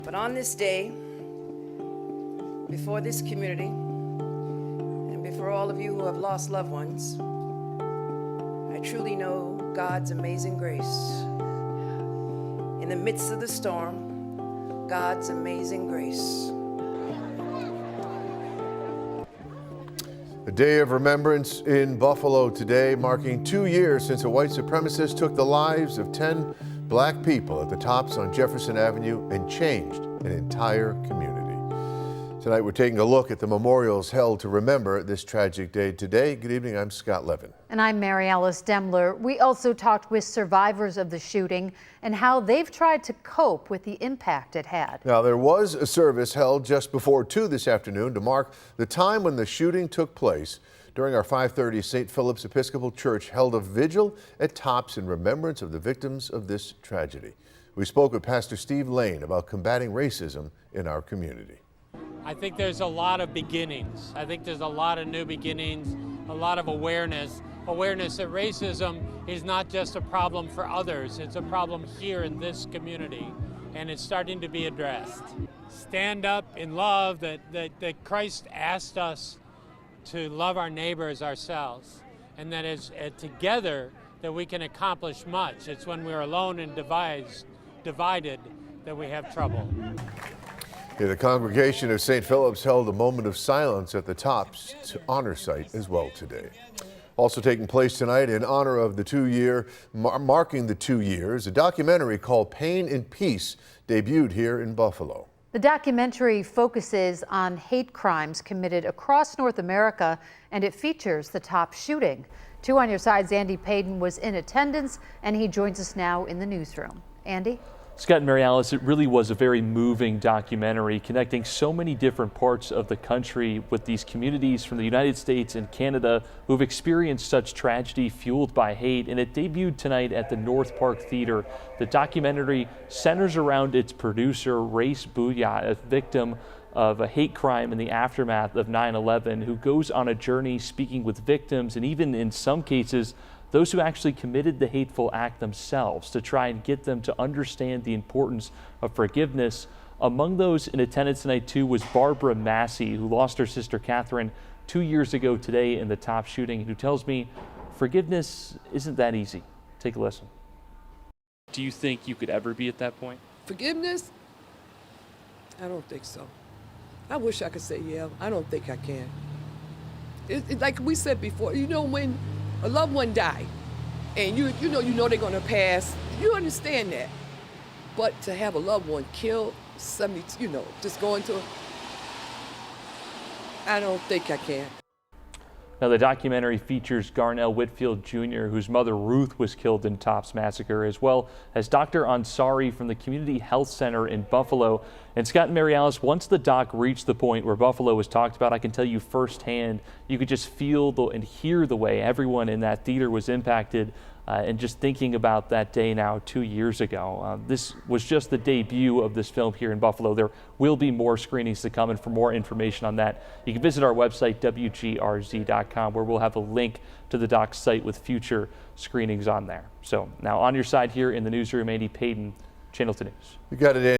But on this day, before this community, and before all of you who have lost loved ones, I truly know God's amazing grace. In the midst of the storm, God's amazing grace. A day of remembrance in Buffalo today, marking 2 years since a white supremacist took the lives of 10 black people at the Tops on Jefferson Avenue and changed an entire community. Tonight we're taking a look at the memorials held to remember this tragic day today. Good evening, I'm Scott Levin. And I'm Mary Alice Demler. We also talked with survivors of the shooting and how they've tried to cope with the impact it had. Now, there was a service held just before 2 this afternoon to mark the time when the shooting took place. During our 5:30, St. Philip's Episcopal Church held a vigil at Tops in remembrance of the victims of this tragedy. We spoke with Pastor Steve Lane about combating racism in our community. I think there's a lot of beginnings. I think there's a lot of new beginnings, a lot of awareness that racism is not just a problem for others, it's a problem here in this community, and it's starting to be addressed. Stand up in love that Christ asked us to love our neighbors ourselves, and that is together that we can accomplish much. It's when we're alone and divided that we have trouble. Yeah, the congregation of St. Philip's held a moment of silence at the Tops to honor site as well today. Also taking place tonight in honor of the marking the 2 years, a documentary called Pain and Peace debuted here in Buffalo. The documentary focuses on hate crimes committed across North America, and it features the Tops shooting. 2 on Your Side's Andy Payton was in attendance, and he joins us now in the newsroom. Andy? Scott and Mary Alice, it really was a very moving documentary connecting so many different parts of the country with these communities from the United States and Canada who've experienced such tragedy fueled by hate, and it debuted tonight at the North Park Theater. The documentary centers around its producer, Race Booyah, a victim of a hate crime in the aftermath of 9/11, who goes on a journey speaking with victims and even in some cases those who actually committed the hateful act themselves to try and get them to understand the importance of forgiveness. Among those in attendance tonight too was Barbara Massey, who lost her sister Catherine 2 years ago today in the Tops shooting, who tells me forgiveness isn't that easy. Take a listen. Do you think you could ever be at that point? Forgiveness? I don't think so. I wish I could say yeah. I don't think I can. Like we said before, you know, when a loved one died, and you know they're gonna pass. You understand that, but to have a loved one killed, just going to, I don't think I can. Now, the documentary features Garnell Whitfield Jr., whose mother Ruth was killed in Tops massacre, as well as Dr. Ansari from the Community Health Center in Buffalo. And Scott and Mary Alice, once the doc reached the point where Buffalo was talked about, I can tell you firsthand, you could just feel and hear the way everyone in that theater was impacted. And just thinking about that day now 2 years ago. This was just the debut of this film here in Buffalo. There will be more screenings to come, and for more information on that, you can visit our website, WGRZ.com, where we'll have a link to the doc's site with future screenings on there. So now on your side here in the newsroom, Andy Payton, Channel 2 News. You got it, Andy.